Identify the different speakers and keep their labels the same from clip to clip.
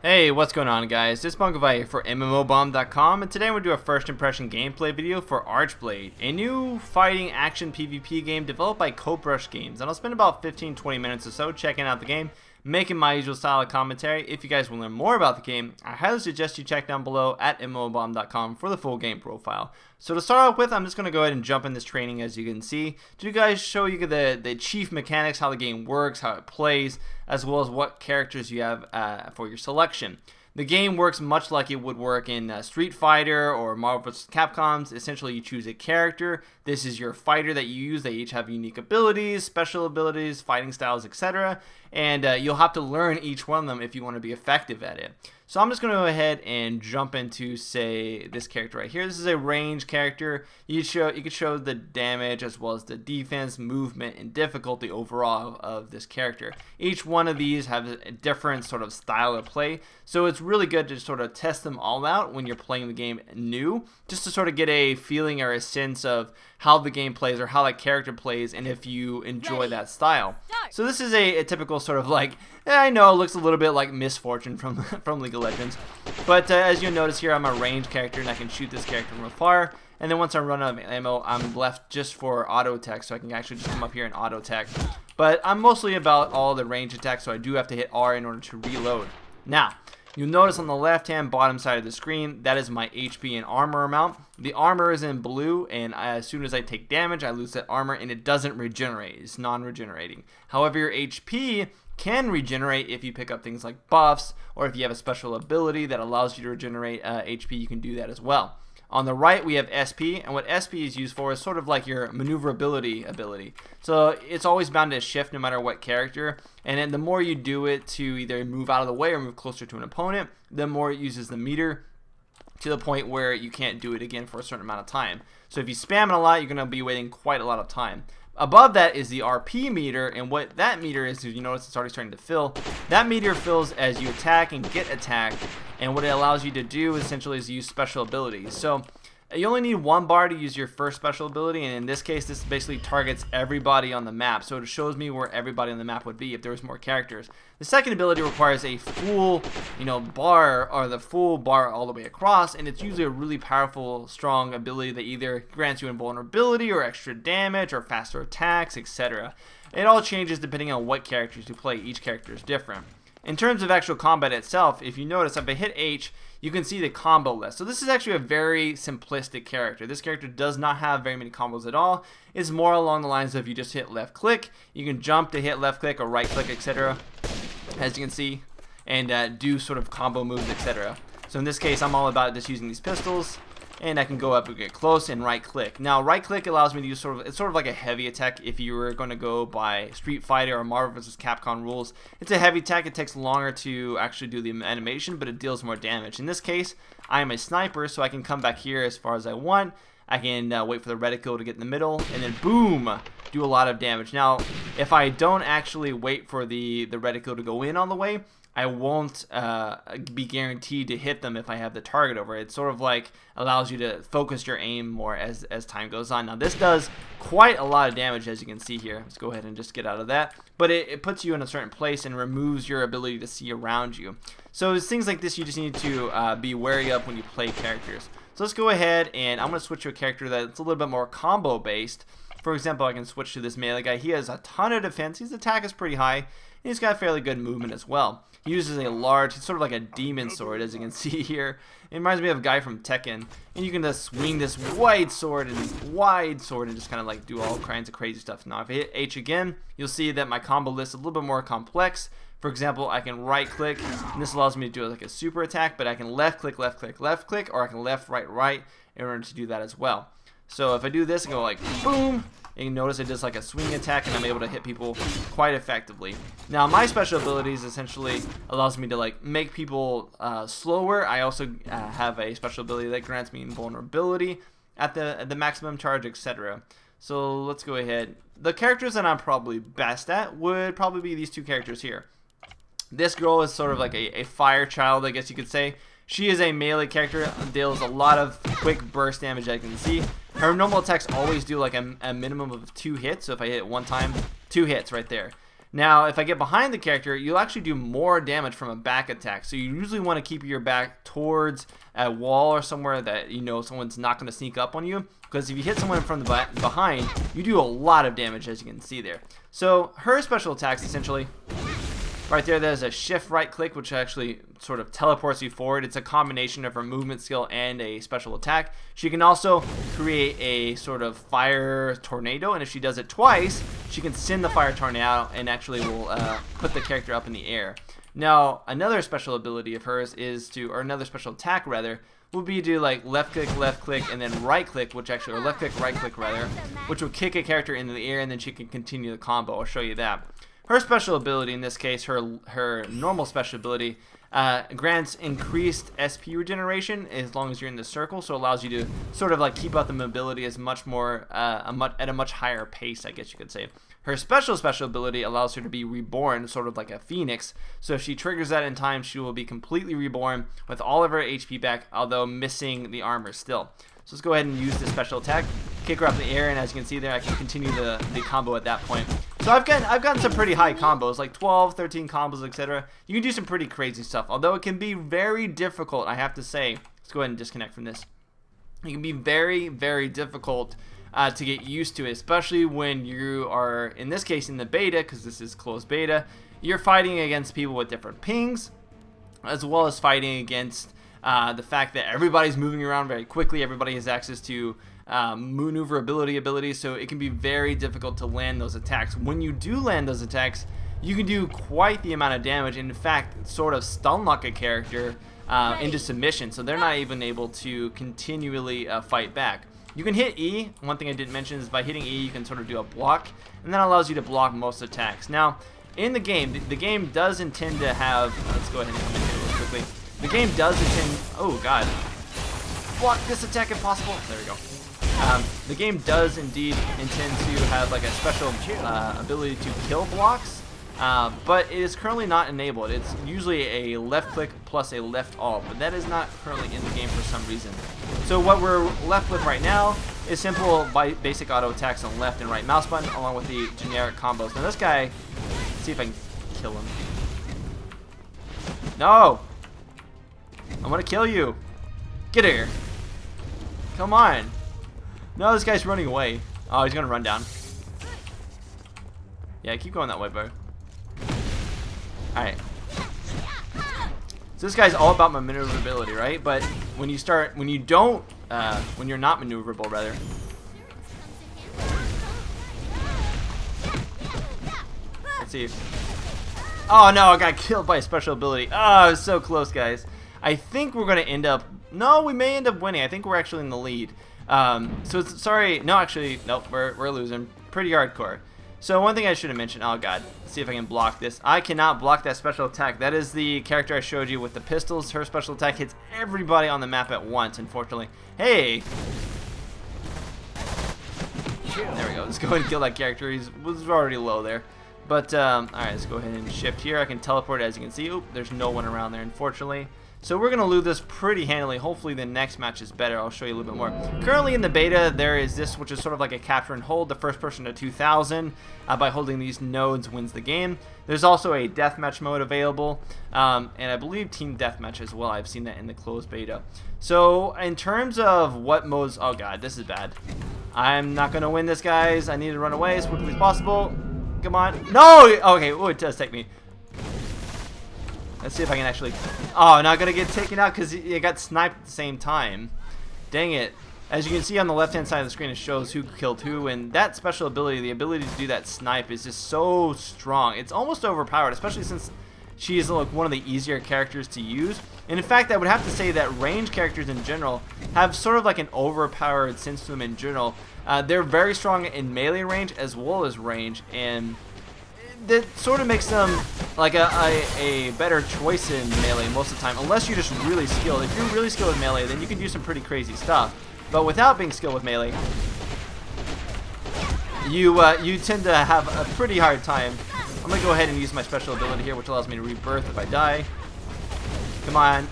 Speaker 1: Hey, what's going on, guys? This is Bungavi here for MMOBomb.com, and today I'm going to do a first impression gameplay video for ArcheBlade, a new fighting action PvP game developed by CodeBrush Games. And I'll spend about 15-20 minutes or so checking out the game, making my usual style of commentary. If you guys want to learn more about the game, I highly suggest you check down below at MMOBomb.com for the full game profile. So to start off with, I'm just going to go ahead and jump in this training, as you can see, to guys show you the chief mechanics, how the game works, how it plays, as well as what characters you have for your selection. The game works much like it would work in Street Fighter or Marvel vs. Capcom's. Essentially, you choose a character. This is your fighter that you use. They each have unique abilities, special abilities, fighting styles, etc. And you'll have to learn each one of them if you want to be effective at it. So I'm just going to go ahead and jump into, say, this character right here. This is a range character. You could show the damage as well as the defense, movement, and difficulty overall of this character. Each one of these have a different sort of style of play, so it's really good to sort of test them all out when you're playing the game new, just to sort of get a feeling or a sense of how the game plays or how that character plays, and if you enjoy that style. So this is a typical sort of like, I know it looks a little bit like Misfortune from League of Legends, but as you'll notice here, I'm a range character and I can shoot this character from afar. And then once I run out of ammo, I'm left just for auto attack, so I can actually just come up here and auto attack. But I'm mostly about all the range attacks, so I do have to hit R in order to reload. Now, you'll notice on the left-hand bottom side of the screen, that is my HP and armor amount. The armor is in blue, and as soon as I take damage, I lose that armor, and it doesn't regenerate. It's non-regenerating. However, your HP can regenerate if you pick up things like buffs, or if you have a special ability that allows you to regenerate HP, you can do that as well. On the right, we have SP, and what SP is used for is sort of like your maneuverability ability. So it's always bound to shift no matter what character, and then the more you do it to either move out of the way or move closer to an opponent, the more it uses the meter to the point where you can't do it again for a certain amount of time. So if you spam it a lot, you're going to be waiting quite a lot of time. Above that is the RP meter, and what that meter is, you notice it's already starting to fill. That meter fills as you attack and get attacked, and what it allows you to do essentially is use special abilities. So you only need one bar to use your first special ability, and in this case, this basically targets everybody on the map. So it shows me where everybody on the map would be if there was more characters. The second ability requires a full, bar, or the full bar all the way across, and it's usually a really powerful, strong ability that either grants you invulnerability or extra damage or faster attacks, etc. It all changes depending on what characters you play. Each character is different. In terms of actual combat itself, if you notice, if I hit H, you can see the combo list. So this is actually a very simplistic character. This character does not have very many combos at all. It's more along the lines of you just hit left click, you can jump to hit left click or right click, etc. as you can see, and do sort of combo moves, etc. So in this case, I'm all about just using these pistols, and I can go up and get close and right click. Now right click allows me to use it's sort of like a heavy attack. If you were going to go by Street Fighter or Marvel vs. Capcom rules, it's a heavy attack. It takes longer to actually do the animation, but it deals more damage. In this case, I am a sniper, so I can come back here as far as I want. I can wait for the reticle to get in the middle, and then boom, do a lot of damage. Now, if I don't actually wait for the reticle to go in all the way, I won't be guaranteed to hit them if I have the target over. It sort of like allows you to focus your aim more as time goes on. Now this does quite a lot of damage, as you can see here. Let's go ahead and just get out of that. But it puts you in a certain place and removes your ability to see around you. So it's things like this you just need to be wary of when you play characters. So let's go ahead, and I'm going to switch to a character that's a little bit more combo based. For example, I can switch to this melee guy. He has a ton of defense. His attack is pretty high, and he's got fairly good movement as well. He uses a large, it's sort of like a demon sword, as you can see here. It reminds me of a guy from Tekken, and you can just swing this wide sword and just kind of like do all kinds of crazy stuff. Now if I hit H again, you'll see that my combo list is a little bit more complex. For example, I can right click, and this allows me to do like a super attack, but I can left click, or I can left, right in order to do that as well. So if I do this and go like boom, and you notice it does like a swing attack, and I'm able to hit people quite effectively. Now my special abilities essentially allows me to like make people slower. I also have a special ability that grants me invulnerability at the maximum charge, etc. So let's go ahead. The characters that I'm probably best at would probably be these two characters here. This girl is sort of like a fire child, I guess you could say. She is a melee character, deals a lot of quick burst damage, as you can see. Her normal attacks always do like a minimum of 2 hits, so if I hit it one time, 2 hits right there. Now, if I get behind the character, you'll actually do more damage from a back attack. So you usually want to keep your back towards a wall or somewhere that you know someone's not going to sneak up on you. Because if you hit someone from the behind, you do a lot of damage, as you can see there. So her special attacks, essentially, right there's a shift right click, which actually sort of teleports you forward. It's a combination of her movement skill and a special attack. She can also create a sort of fire tornado, and if she does it twice, she can send the fire tornado and actually will put the character up in the air. Now, another special ability of hers is to, or another special attack rather, would be to like left click, and then right click, which actually, or left click, right click rather, which will kick a character into the air, and then she can continue the combo. I'll show you that. Her special ability, in this case, her normal special ability, grants increased SP regeneration as long as you're in the circle, so it allows you to sort of like keep up the mobility as much more at a much higher pace, I guess you could say. Her special ability allows her to be reborn, sort of like a phoenix. So if she triggers that in time, she will be completely reborn with all of her HP back, although missing the armor still. So let's go ahead and use this special attack, kick her up in the air, and as you can see there, I can continue the combo at that point. So I've gotten some pretty high combos, like 12, 13 combos, etc. You can do some pretty crazy stuff, although it can be very difficult, I have to say. Let's go ahead and disconnect from this. It can be very, very difficult to get used to it, especially when you are, in this case, in the beta, because this is closed beta. You're fighting against people with different pings, as well as fighting against the fact that everybody's moving around very quickly. Everybody has access to maneuverability abilities, so it can be very difficult to land those attacks. When you do land those attacks, you can do quite the amount of damage, and in fact sort of stun lock a character into submission, so they're not even able to continually fight back. You can hit E. One thing I didn't mention is by hitting E you can sort of do a block, and that allows you to block most attacks. Now in the game, the game does intend to have, let's go ahead and come in here real quickly. The game does intend, oh god, block this attack if possible. There we go. The game does indeed intend to have like a special ability to kill blocks, but it is currently not enabled. It's usually a left click plus a left alt, but that is not currently in the game for some reason. So what we're left with right now is simple basic auto attacks on left and right mouse button, along with the generic combos. Now this guy, let's see if I can kill him. No! I'm gonna kill you. Get here. Come on. No, this guy's running away. Oh, he's gonna run down. Yeah, keep going that way, bro. Alright. So this guy's all about maneuverability, right? But when you're not maneuverable, rather. Let's see. Oh no, I got killed by a special ability. Oh, it was so close, guys. I think we're gonna end up, no, we may end up winning. I think we're actually in the lead. So it's, sorry, no, actually, nope, we're losing. Pretty hardcore. So one thing I should have mentioned, oh god, let's see if I can block this. I cannot block that special attack. That is the character I showed you with the pistols. Her special attack hits everybody on the map at once, unfortunately. Hey! There we go, let's go ahead and kill that character. He was already low there. But, alright, let's go ahead and shift here. I can teleport, as you can see. Oop, there's no one around there, unfortunately. So we're going to lose this pretty handily. Hopefully the next match is better. I'll show you a little bit more. Currently in the beta, there is this, which is sort of like a capture and hold. The first person to 2,000 by holding these nodes wins the game. There's also a deathmatch mode available, and I believe team deathmatch as well. I've seen that in the closed beta. So in terms of what modes, oh god, this is bad. I'm not going to win this, guys. I need to run away as quickly as possible. Come on. No! Okay, oh, it does take me. Let's see if I can actually... Oh, not going to get taken out because it got sniped at the same time. Dang it. As you can see on the left-hand side of the screen, it shows who killed who, and that special ability, the ability to do that snipe, is just so strong. It's almost overpowered, especially since she is like one of the easier characters to use. And in fact, I would have to say that range characters in general have sort of like an overpowered sense to them in general. They're very strong in melee range as well as range, and that sort of makes them like a better choice in melee most of the time, unless you're just really skilled. If you're really skilled with melee, then you can do some pretty crazy stuff. But without being skilled with melee, you tend to have a pretty hard time. I'm gonna go ahead and use my special ability here, which allows me to rebirth if I die. Come on.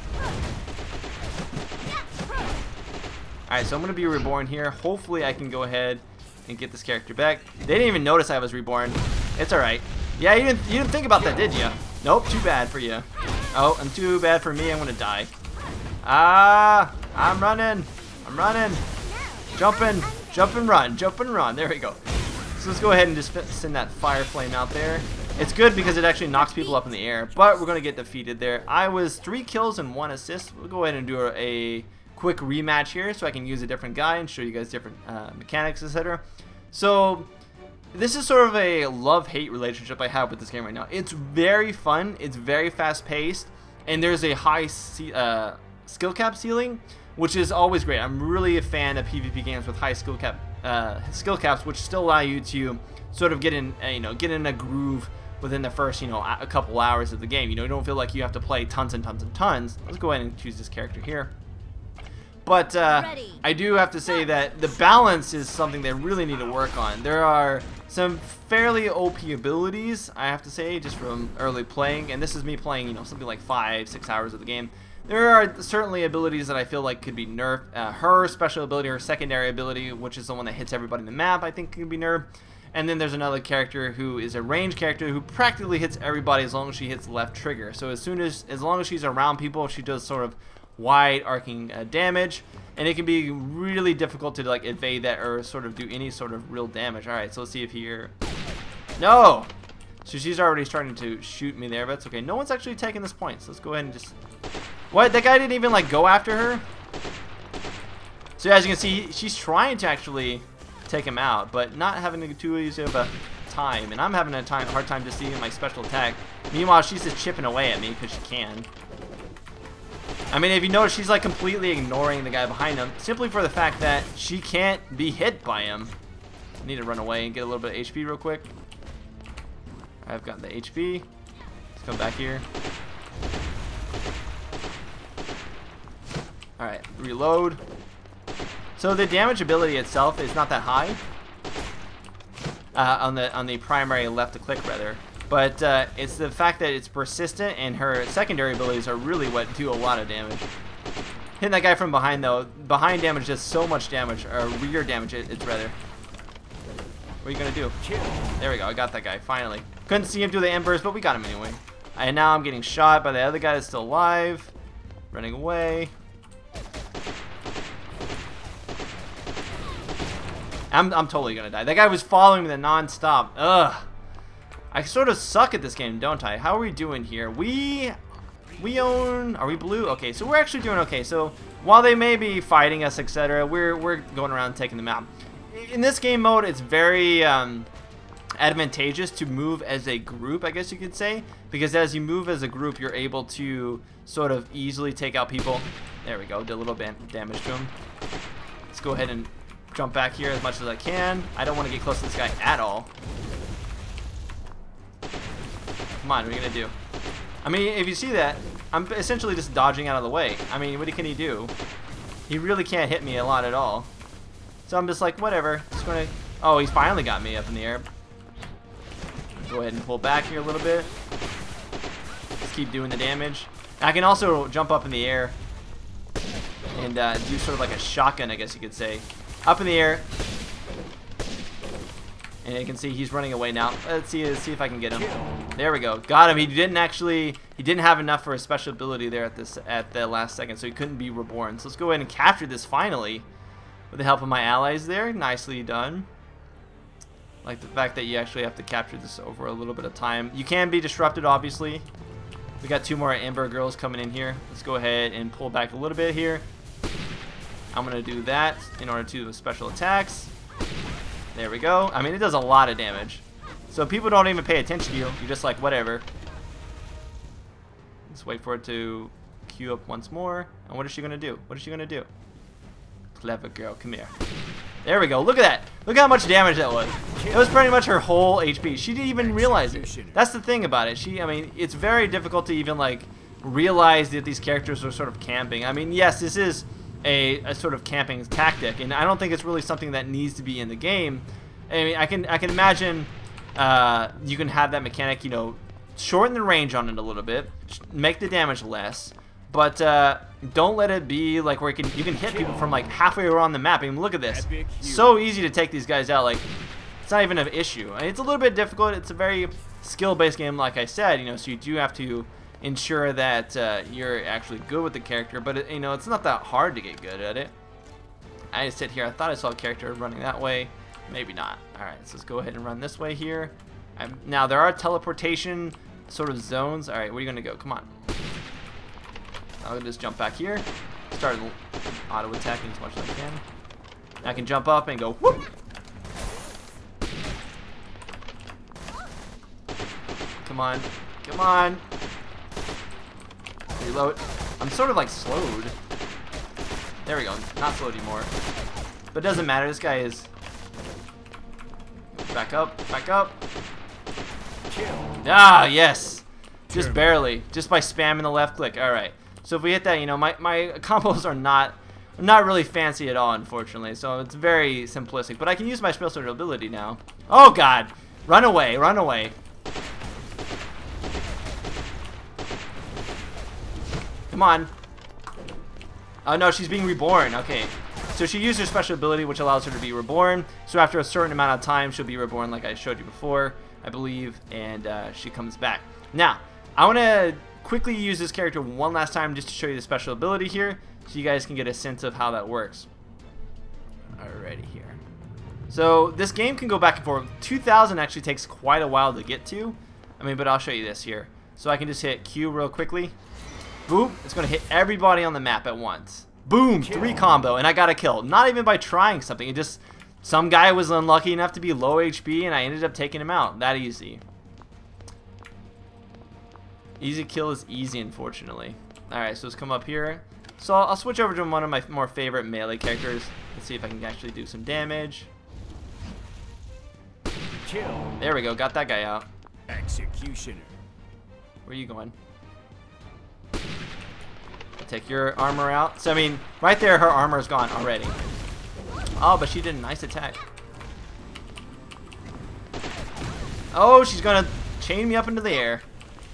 Speaker 1: Alright, so I'm gonna be reborn here. Hopefully I can go ahead and get this character back. They didn't even notice I was reborn. It's alright. Yeah, you didn't think about that, did you? Nope, too bad for you. Oh, and too bad for me. I'm gonna die. Ah, I'm running. I'm running. Jumping. Jump and run. Jump and run. There we go. So let's go ahead and just send that fire flame out there. It's good because it actually knocks people up in the air, but we're gonna get defeated there. I was 3 kills and 1 assist. We'll go ahead and do a quick rematch here so I can use a different guy and show you guys different mechanics, etc. So this is sort of a love-hate relationship I have with this game right now. It's very fun, it's very fast-paced, and there's a high skill cap ceiling, which is always great. I'm really a fan of PvP games with high skill caps, which still allow you to sort of get in a groove within the first a couple hours of the game. You don't feel like you have to play tons and tons and tons. Let's go ahead and choose this character here. But I do have to say that the balance is something they really need to work on. There are some fairly OP abilities, I have to say, just from early playing, and this is me playing, something like 5-6 hours of the game. There are certainly abilities that I feel like could be nerfed. Her special ability, her secondary ability, which is the one that hits everybody in the map, I think could be nerfed. And then there's another character who is a ranged character who practically hits everybody as long as she hits left trigger. So as long as she's around people, she does sort of wide arcing damage, and it can be really difficult to like evade that or sort of do any sort of real damage. Alright, so let's see if here. No! So she's already starting to shoot me there, but it's okay. No one's actually taking this point, so let's go ahead and just... What? That guy didn't even like go after her? So as you can see, she's trying to actually take him out, but not having too easy of a time, and I'm having a hard time just seeing my special attack. Meanwhile, she's just chipping away at me because she can. I mean, if you notice, she's like completely ignoring the guy behind him, simply for the fact that she can't be hit by him. I need to run away and get a little bit of HP real quick. I've got the HP. Let's come back here. Alright, reload. So the damage ability itself is not that high on the primary left to click rather, but it's the fact that it's persistent, and her secondary abilities are really what do a lot of damage. Hitting that guy from behind though, behind damage does so much damage, or rear damage it's rather. What are you gonna do? There we go, I got that guy finally. Couldn't see him through the embers, but we got him anyway. And now I'm getting shot by the other guy that's still alive, running away. I'm totally gonna die. That guy was following me non-stop. Ugh. I sort of suck at this game, don't I? How are we doing here? We own... Are we blue? Okay, so we're actually doing okay. So while they may be fighting us, etc., we're going around taking them out. In this game mode, it's very advantageous to move as a group, I guess you could say, because as you move as a group, you're able to sort of easily take out people. There we go. Did a little bit damage to him. Let's go ahead and jump back here as much as I can. I don't want to get close to this guy at all. Come on, what are you gonna do? I mean, if you see that, I'm essentially just dodging out of the way. I mean, what can he do? He really can't hit me a lot at all. So I'm just like, whatever. Just gonna... Oh, he's finally got me up in the air. Go ahead and pull back here a little bit. Just keep doing the damage. I can also jump up in the air and do sort of like a shotgun, I guess you could say. Up in the air. And you can see he's running away now. Let's see if I can get him. There we go. Got him. He didn't have enough for his special ability there at the last second, so he couldn't be reborn. So let's go ahead and capture this finally with the help of my allies there. Nicely done. Like the fact that you actually have to capture this over a little bit of time. You can be disrupted, obviously. We got 2 more Ember girls coming in here. Let's go ahead and pull back a little bit here. I'm going to do that in order to do the special attacks. There we go. I mean, it does a lot of damage. So people don't even pay attention to you. You're just like, whatever. Let's wait for it to queue up once more. And what is she going to do? What is she going to do? Clever girl, come here. There we go. Look at that. Look how much damage that was. It was pretty much her whole HP. She didn't even realize it. That's the thing about it. I mean, it's very difficult to even, like, realize that these characters are sort of camping. I mean, yes, this is a sort of camping tactic, and I don't think it's really something that needs to be in the game. I mean, I can imagine you can have that mechanic, shorten the range on it a little bit, make the damage less, but don't let it be like where you can hit people from like halfway around the map. I mean, look at this. So easy to take these guys out. Like, it's not even an issue. I mean, it's a little bit difficult. It's a very skill-based game, like I said, you know, so you do have to ensure that you're actually good with the character, but you know, it's not that hard to get good at it. I sit here, I thought I saw a character running that way, maybe not. Alright, so let's go ahead and run this way here. Now there are teleportation sort of zones. Alright, where are you gonna go? Come on. I'll just jump back here, start auto attacking as much as I can. I can jump up and go whoop. Come on, come on. Reload. I'm sort of like slowed. There we go. Not slowed anymore. But it doesn't matter. This guy is. Back up. Back up. Ah, yes. Just barely. Just by spamming the left click. All right. So if we hit that, you know, my combos are not really fancy at all, unfortunately. So it's very simplistic. But I can use my special ability now. Oh God! Run away! Run away! Come on. Oh no, she's being reborn. Okay. So she used her special ability, which allows her to be reborn. So after a certain amount of time, she'll be reborn, like I showed you before, I believe, and she comes back. Now, I want to quickly use this character one last time just to show you the special ability here, so you guys can get a sense of how that works. Alrighty here. So this game can go back and forth. 2000 actually takes quite a while to get to. I mean, but I'll show you this here. So I can just hit Q real quickly. Boom, it's going to hit everybody on the map at once. Boom, 3 combo, and I got a kill. Not even by trying something. It just, some guy was unlucky enough to be low HP, and I ended up taking him out. That easy. Easy kill is easy, unfortunately. Alright, so let's come up here. So I'll switch over to one of my more favorite melee characters. Let's see if I can actually do some damage.
Speaker 2: Kill.
Speaker 1: There we go, got that guy out.
Speaker 2: Executioner.
Speaker 1: Where are you going? Take your armor out. So I mean, right there, her armor is gone already. Oh, but she did a nice attack. Oh, she's gonna chain me up into the air.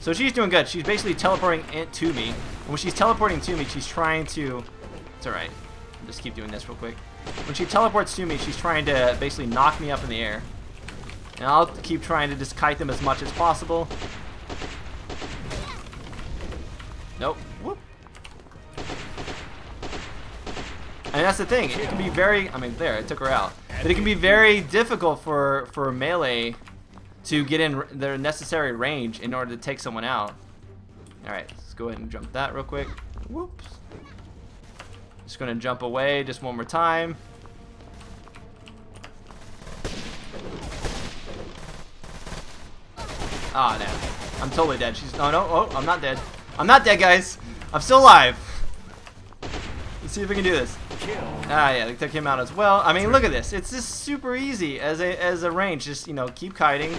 Speaker 1: So she's doing good. She's basically teleporting it to me. And when she's teleporting to me, she's trying to. It's all right. I'll just keep doing this real quick. When she teleports to me, she's trying to basically knock me up in the air. And I'll keep trying to just kite them as much as possible. Nope. Whoop. And that's the thing. It can be very. I mean, there, it took her out. But it can be very difficult for melee to get in their necessary range in order to take someone out. Alright, let's go ahead and jump that real quick. Whoops. Just gonna jump away just one more time. Oh, no. I'm totally dead. She's. Oh, no. Oh, I'm not dead. I'm not dead, guys. I'm still alive. Let's see if we can do this. Ah, yeah, they took him out as well. I mean, look at this. It's just super easy as a range. Just, you know, keep kiting.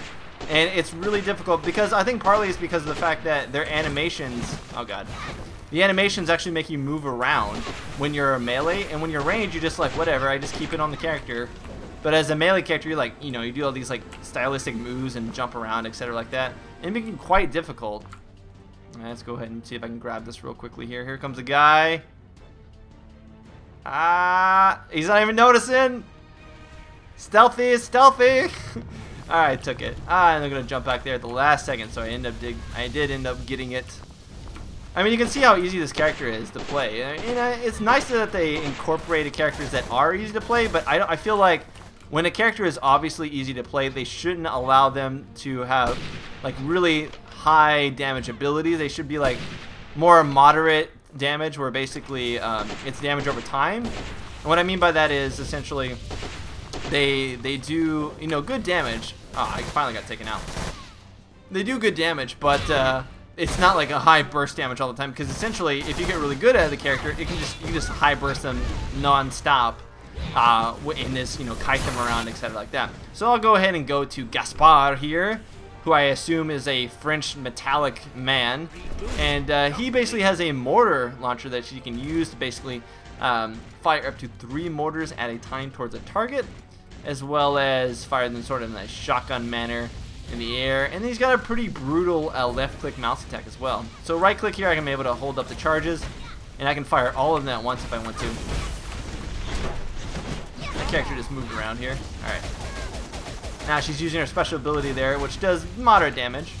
Speaker 1: And it's really difficult because I think partly it's because of the fact that their animations. Oh, God. The animations actually make you move around when you're a melee. And when you're range, you're just like, whatever, I just keep it on the character. But as a melee character, you're like, you know, you do all these, like, stylistic moves and jump around, etc. like that. And it makes it quite difficult. Alright, let's go ahead and see if I can grab this real quickly here. Here comes a guy. Ah, he's not even noticing. Stealthy, stealthy. Alright, took it. And I'm gonna jump back there at the last second, so I did end up getting it. I mean, you can see how easy this character is to play. And it's nice that they incorporated characters that are easy to play, but I feel like when a character is obviously easy to play, they shouldn't allow them to have like really high damage abilities. They should be like more moderate damage, where basically it's damage over time. And what I mean by that is essentially they do, you know, good damage. Oh, I finally got taken out. They do good damage, but it's not like a high burst damage all the time, because essentially if you get really good at the character, you can just high burst them non-stop in this, you know, kite them around, etc. like that. So I'll go ahead and go to Gaspard here, who I assume is a French metallic man, and he basically has a mortar launcher that you can use to basically fire up to 3 mortars at a time towards a target, as well as fire them sort of in a shotgun manner in the air. And he's got a pretty brutal left click mouse attack as well. So right click here, I can be able to hold up the charges, and I can fire all of them at once if I want to. My character just moved around here. Alright. Now she's using her special ability there, which does moderate damage.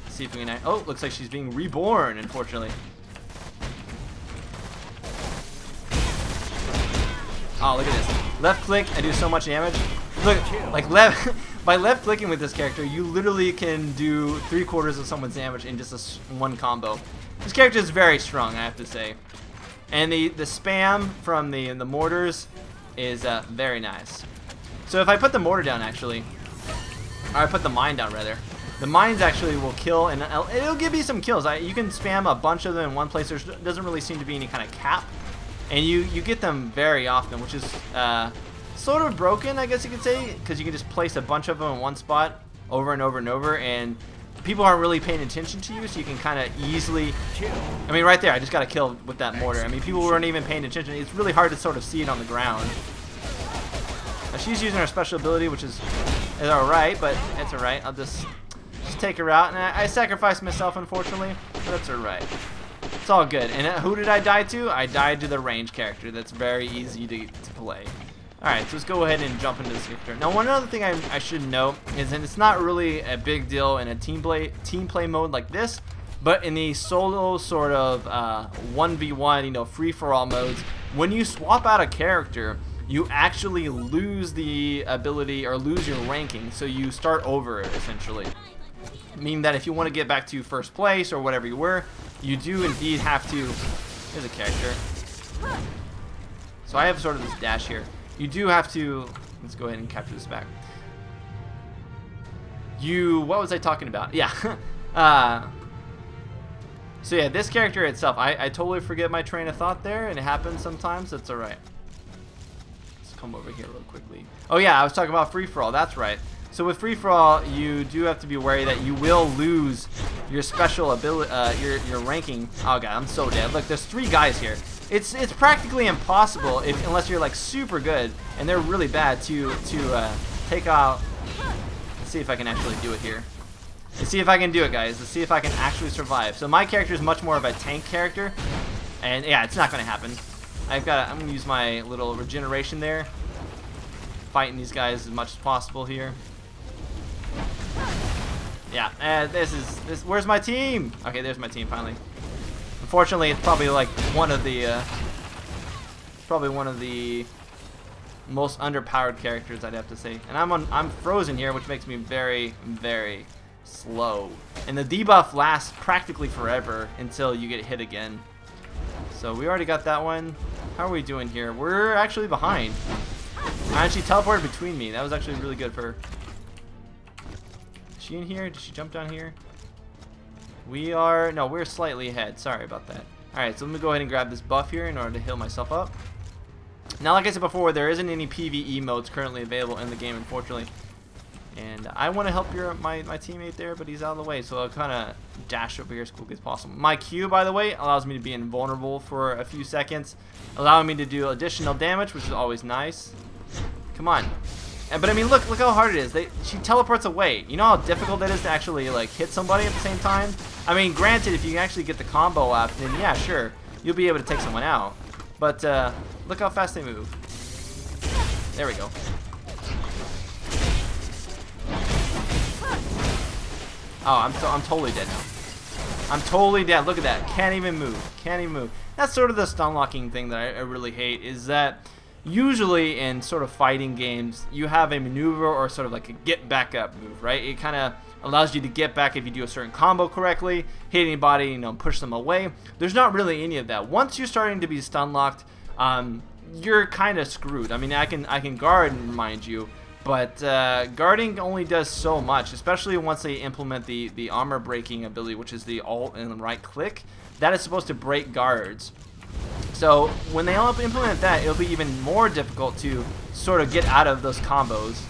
Speaker 1: Let's see if we can... Oh, looks like she's being reborn, unfortunately. Oh, look at this. Left click, I do so much damage. Look, like by left clicking with this character, you literally can do 3/4 of someone's damage in just one combo. This character is very strong, I have to say. And the spam from the mortars is very nice. So if I put the mortar down, actually, or I put the mine down rather, the mines actually will kill, and it'll give you some kills. You can spam a bunch of them in one place. There doesn't really seem to be any kind of cap, and you get them very often, which is sort of broken, I guess you could say, because you can just place a bunch of them in one spot over and over and over, and people aren't really paying attention to you, so you can kind of easily... I mean, right there, I just got a kill with that mortar. I mean, people weren't even paying attention. It's really hard to sort of see it on the ground. Now, she's using her special ability, which is alright, but it's alright. I'll just take her out, and I sacrificed myself, unfortunately, but that's alright. It's all good. And who did I die to? I died to the range character. That's very easy to play. Alright, so let's go ahead and jump into this character. Now, one other thing I should note is that it's not really a big deal in a team play mode like this, but in the solo sort of 1v1, you know, free-for-all modes, when you swap out a character, you actually lose the ability or lose your ranking, so you start over essentially. Meaning that if you want to get back to first place or whatever you were, you do indeed have to... Here's a character. So I have sort of this dash here. You do have to... Let's go ahead and capture this back. What was I talking about? Yeah. So yeah, this character itself, I totally forget my train of thought there, and it happens sometimes. That's alright. Let's come over here real quickly. Oh yeah, I was talking about free-for-all. That's right. So with free-for-all, you do have to be wary that you will lose your special ability, your ranking. Oh god, I'm so dead. Look, there's 3 guys here. It's practically impossible unless you're like super good, and they're really bad to take out. Let's see if I can actually do it here. Let's see if I can do it, guys. Let's see if I can actually survive. So my character is much more of a tank character, and yeah, it's not going to happen. I'm going to use my little regeneration there, fighting these guys as much as possible here. Yeah, where's my team? Okay, there's my team finally. Unfortunately, it's probably like one of the most underpowered characters, I'd have to say. And I'm frozen here, which makes me very, very slow. And the debuff lasts practically forever until you get hit again. So we already got that one. How are we doing here? We're actually behind. I actually teleported between me. That was actually really good for her. Is she in here? Did she jump down here? No, we're slightly ahead. Sorry about that. Alright, so let me go ahead and grab this buff here in order to heal myself up. Now, like I said before, there isn't any PvE modes currently available in the game, unfortunately. And I want to help my teammate there, but he's out of the way, so I'll kind of dash over here as quickly as possible. My Q, by the way, allows me to be invulnerable for a few seconds, allowing me to do additional damage, which is always nice. Come on. But I mean, look how hard it is. She teleports away. You know how difficult it is to actually like hit somebody at the same time? I mean, granted, if you can actually get the combo up, then yeah, sure, you'll be able to take someone out. But look how fast they move. There we go. Oh, I'm totally dead now. I'm totally dead. Look at that. Can't even move. Can't even move. That's sort of the stun locking thing that I really hate, is that usually in sort of fighting games, you have a maneuver or sort of like a get back up move, right? It kind of allows you to get back if you do a certain combo correctly, hit anybody, you know, push them away. There's not really any of that. Once you're starting to be stun locked, you're kind of screwed. I mean, I can guard, mind you, but guarding only does so much, especially once they implement the armor breaking ability, which is the alt and right click. That is supposed to break guards. So when they all implement that, it'll be even more difficult to sort of get out of those combos.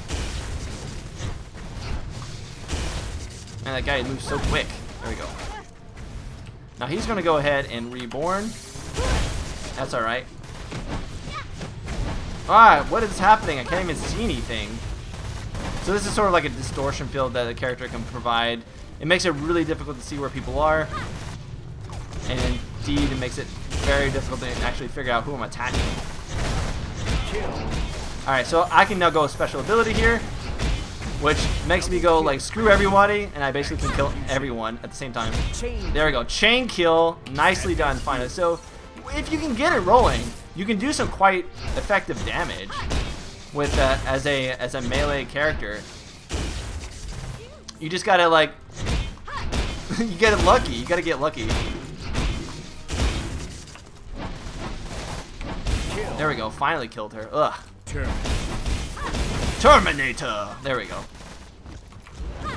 Speaker 1: And that guy moves so quick. There we go. Now he's going to go ahead and reborn. That's alright. Alright, what is happening? I can't even see anything. So this is sort of like a distortion field that the character can provide. It makes it really difficult to see where people are. And indeed, it makes it very difficult to actually figure out who I'm attacking. Alright, so I can now go with special ability here. which makes me go like screw everybody, and I basically can kill everyone at the same time. There we go, chain kill, nicely done finally. So if you can get it rolling, you can do some quite effective damage with as a melee character. You just gotta like you get lucky. You gotta get lucky. There we go. Finally killed her. Ugh. Terminator. There we go.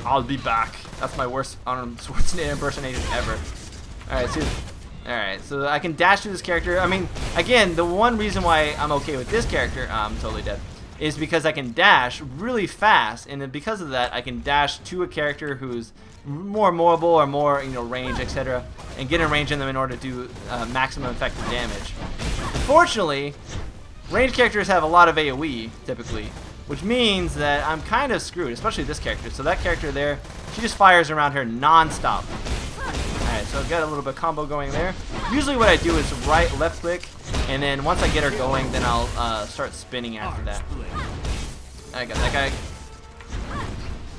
Speaker 1: I'll be back. That's my worst Arnold Schwarzenegger impersonation ever. Alright, so I can dash to this character. I mean, again, the one reason why I'm okay with this character, I'm totally dead, is because I can dash really fast, and then because of that, I can dash to a character who's more mobile or more, you know, range, etc., and get in range in them in order to do maximum effective damage. Unfortunately, ranged characters have a lot of AoE, typically, which means that I'm kind of screwed, especially this character. So that character there, she just fires around her non-stop. Alright, so I've got a little bit of combo going there. Usually what I do is left click, and then once I get her going, then I'll start spinning after that. I got that guy.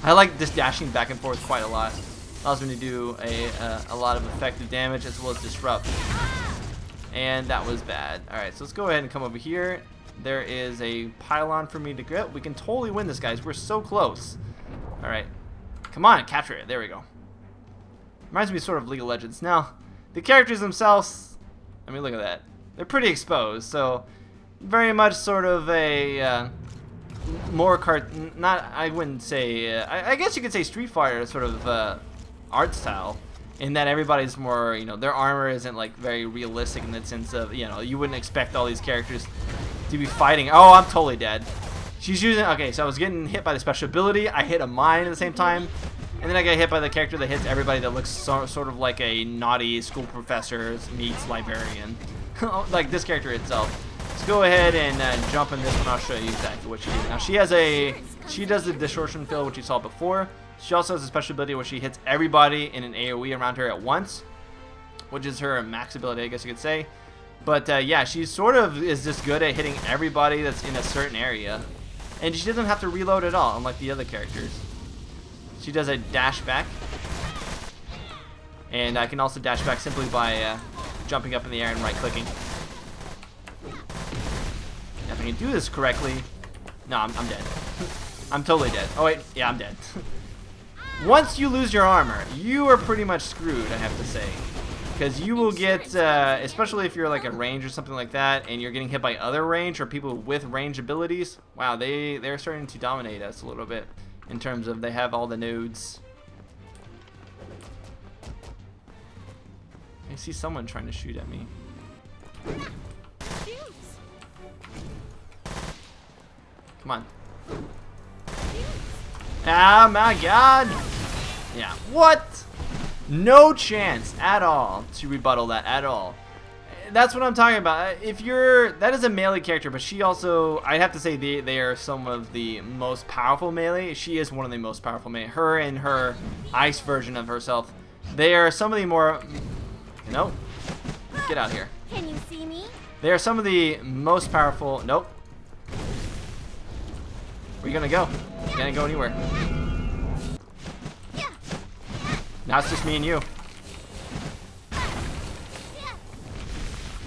Speaker 1: I like this dashing back and forth quite a lot. Allows me to do a lot of effective damage as well as disrupt. And that was bad. Alright, so let's go ahead and come over here. There is a pylon for me to get. We can totally win this, guys. We're so close. Alright. Come on, capture it. There we go. Reminds me sort of League of Legends. Now, the characters themselves, I mean, look at that. They're pretty exposed, so very much sort of a more not, I wouldn't say, I guess you could say Street Fighter sort of art style, in that everybody's more, you know, their armor isn't like very realistic in the sense of, you know, you wouldn't expect all these characters to be fighting. Oh, I'm totally dead. She's using, okay, so I was getting hit by the special ability. I hit a mine at the same time, and then I got hit by the character that hits everybody that looks sort of like a naughty school professor meets librarian. Like this character itself. Let's go ahead and jump in this one. I'll show you exactly what she does. Now she does the distortion fill, which you saw before. She also has a special ability where she hits everybody in an AoE around her at once, which is her max ability, I guess you could say. But yeah, she sort of is just good at hitting everybody that's in a certain area, and she doesn't have to reload at all, unlike the other characters. She does a dash back, and I can also dash back simply by jumping up in the air and right clicking. If I can do this correctly, no, I'm dead. I'm totally dead. Oh wait, yeah, I'm dead. Once you lose your armor, you are pretty much screwed, I have to say. Because you will get, especially if you're like a range or something like that, and you're getting hit by other range or people with range abilities. Wow, they're starting to dominate us a little bit in terms of they have all the nodes. I see someone trying to shoot at me. Come on. Oh my god! Yeah, what? No chance at all to rebuttal that at all. That's what I'm talking about. If you're, that is a melee character, but she also, I'd have to say they are some of the most powerful melee. She is one of the most powerful melee. Her and her ice version of herself, they are some of the more, you know, get out of here.
Speaker 3: Can you see me?
Speaker 1: They are some of the most powerful. Nope. Where you gonna go? You can't go anywhere. Now it's just me and you.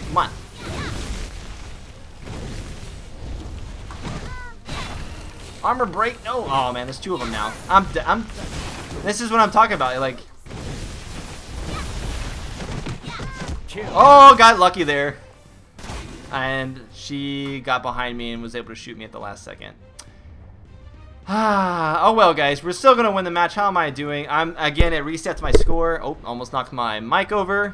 Speaker 1: Come on. Armor break? No. Oh man, there's two of them now. This is what I'm talking about. Like, oh, got lucky there. And she got behind me and was able to shoot me at the last second. Oh well, guys, we're still gonna win the match. How am I doing? Again, it resets my score. Oh, almost knocked my mic over.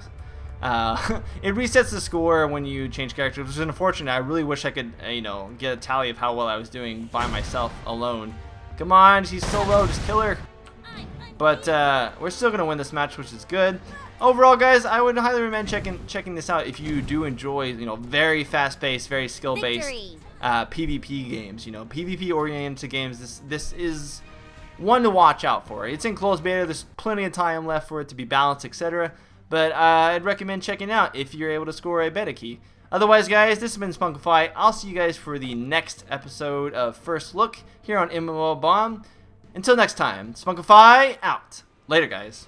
Speaker 1: It resets the score when you change characters, which is unfortunate. I really wish I could, you know, get a tally of how well I was doing by myself alone. Come on, she's so low, just kill her. But we're still gonna win this match, which is good. Overall, guys, I would highly recommend checking this out if you do enjoy, you know, very fast-paced, very skill-based PvP games. You know, PvP-oriented games. This is one to watch out for. It's in closed beta. There's plenty of time left for it to be balanced, etc. But I'd recommend checking it out if you're able to score a beta key. Otherwise, guys, this has been Spunkify. I'll see you guys for the next episode of First Look here on MMOBomb. Until next time, Spunkify out. Later, guys.